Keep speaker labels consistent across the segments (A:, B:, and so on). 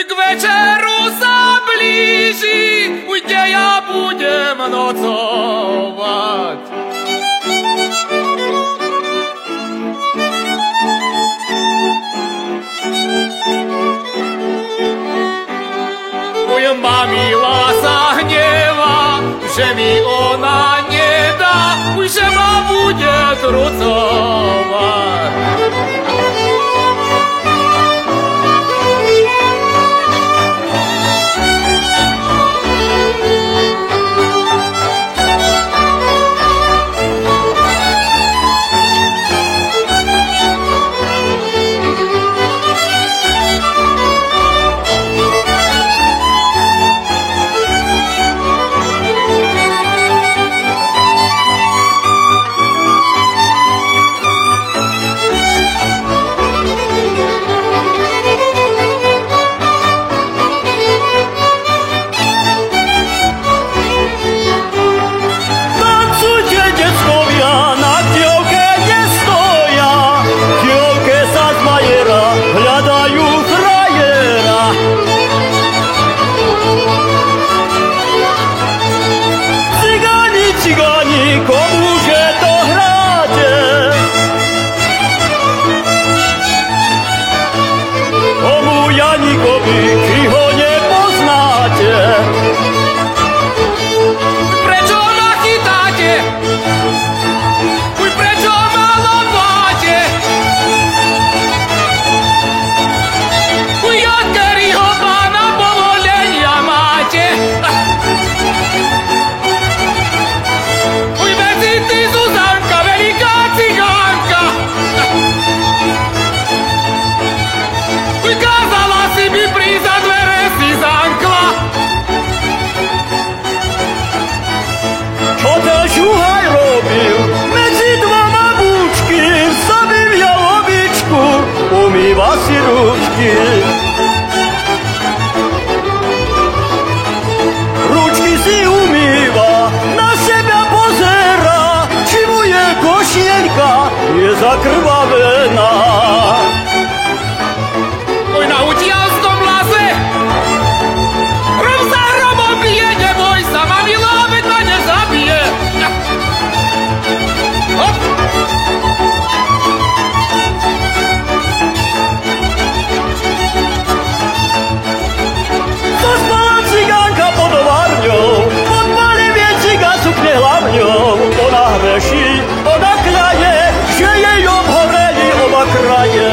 A: k večeru sa blíži, kde ja budem nocovať. Moja mamila sa hneva, že mi ona nedá, že ma bude trucovať.
B: Ručky si umýva, na seba pozera, či mu je košielka je zakrvavená.
A: Oj, na utialskom laze! Hrom za hromom bije, neboj sa, mamila, veď ma nezabije! Hop!
B: Zaspala cigánka pod ovárňou, podpali viecika sukne hlavňou. Ona hreší, ona kľaje, že jej obhoreli oba kraje.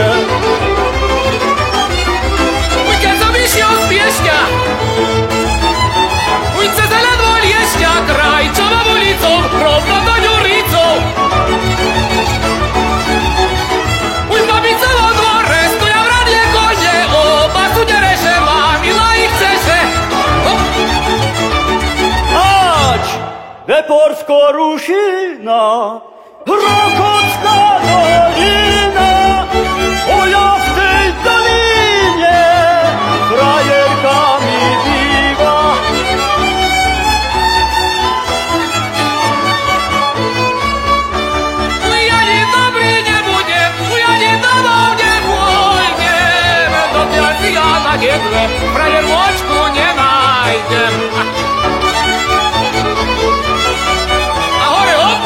A: Uj, keď som išiel z Piešťa, uj, cez ledvo Liešťa, kraj, čo mám ulicou, rovno do Ďuricov. Uj, babice vo dvore, stoja v radie kone, oba sú dereše, mamila ich chceše.
B: Ať, Veporsko rušina, Hrokocká dolina, oja v tej dolíne, frajerka mi býva.
A: Uj, ani dobrý nebudem, uj, ani domov nepôjdem, dokiaľ si ja na jedle frajer vočku nenájdem. A hore, hop!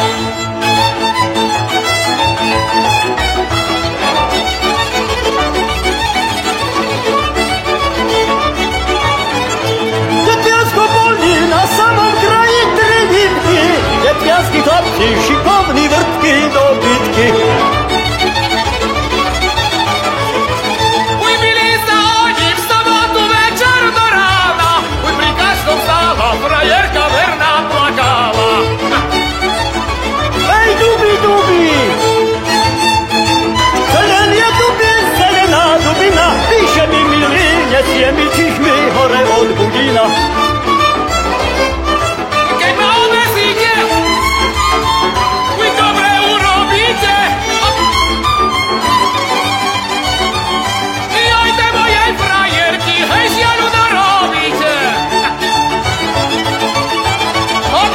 B: Detviasko polní na samom kraji Trinitky, detviaski chlapci, šikovní vrtky do bitky.
A: Uj, milí sa oni v sobotu večer do rána, uj, pri každom stála frajerka verná plakala.
B: Ej, dubi, dubi! Zelen je dubi, zelená dubina, píše mi milý, nesie mi čichmy hore od budína.
A: Keď ma obesíte, uj, dobre urobíte. Jojte mojej frajerky, hej, žiaľu narobíte. Hop!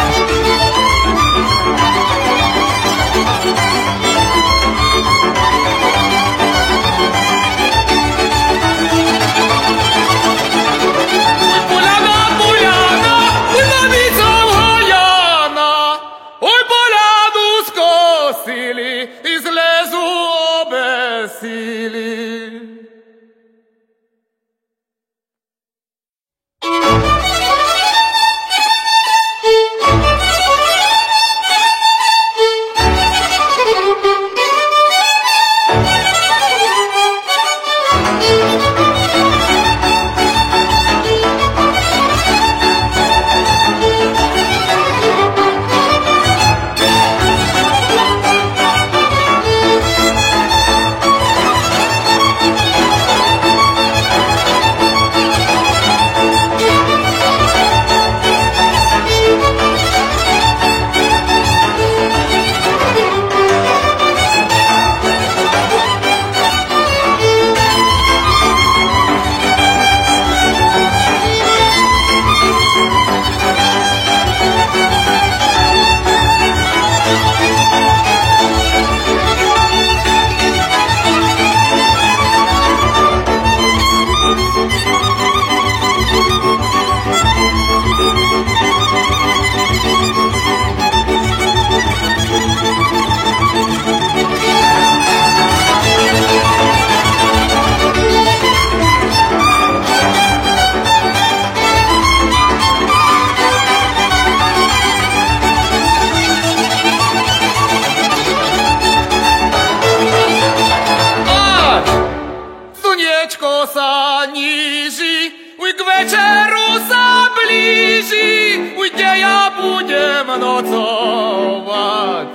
A: blíži, uj, k večeru sa blíži, uj, kde ja budem nocovať.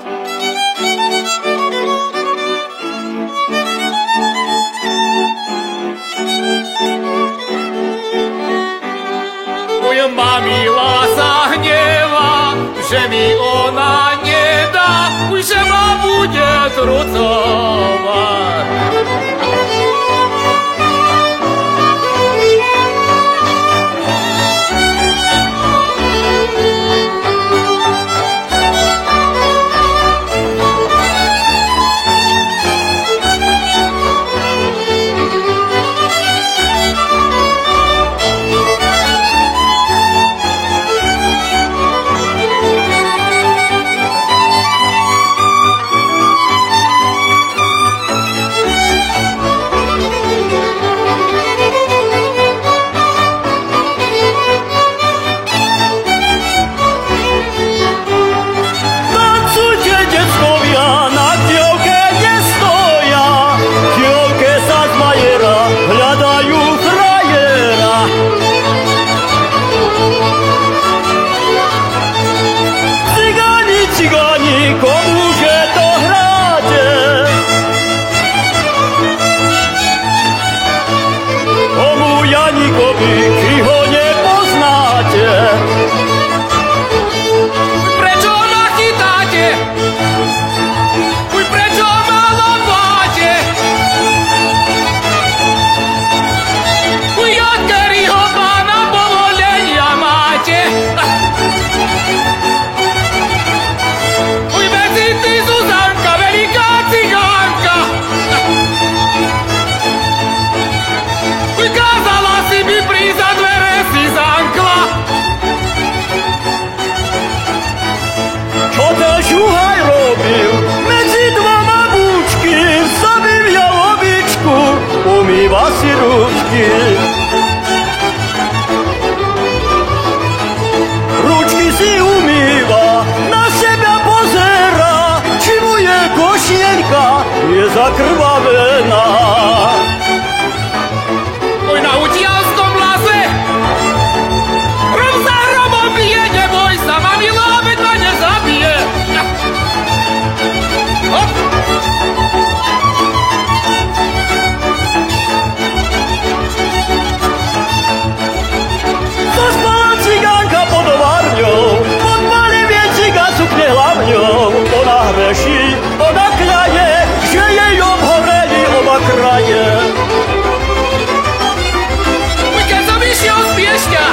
A: Uj, mamila sa hneva, že mi ona nedá, uj, že ma bude trucovať.
B: Si ručky. Ručky si umýva, na seba pozera, či mu je košielka, je zakrvavená.
A: Oj, na utialskom lase, hrom za hromom bije, neboj sa, mamilo, veď ma nezabije. Hop.
B: Ona hreší, ona kľaje, že jej obhoreli oba kraje.
A: Uj, keď som išiel z Piešťa,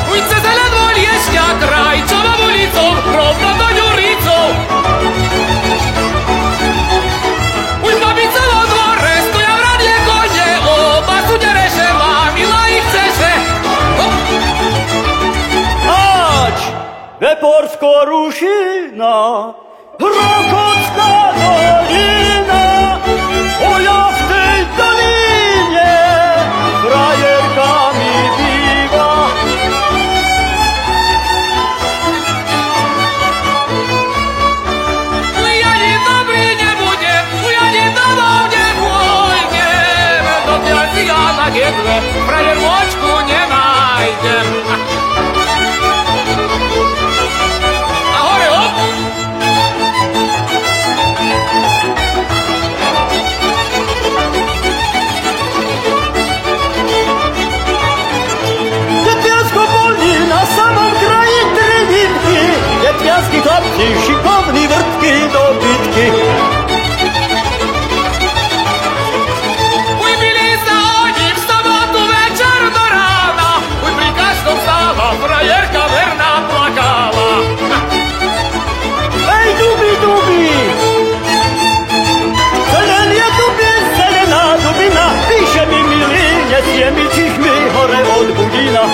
A: uj, cez ledvo Liešťa kraj, čo mám ulicou, rovno do Ďuricou. Uj, babice vo dvore, stoja v radie kone, oba sú dereševa, milá ich chceše.
B: Weporsko rušina, Rokocká dolina, o ja w tej dolinie frajerka mi biwa.
A: Ja nie dobry nie budzie, ja nie domov nie pôjdem, dokiaľ si ja na gedle frajermočku nenájdem.
B: Piaski chlapci, šikovní vrtky do bitky.
A: Uj, byli sa oni v sobotu večer do rána, uj, pri každom stála frajerka verná plakala.
B: Ej, dubi, dubi! Zelen je dubi, zelená dubina, píše mi milý, nesie mi čichmy hore od budína.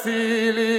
A: síly.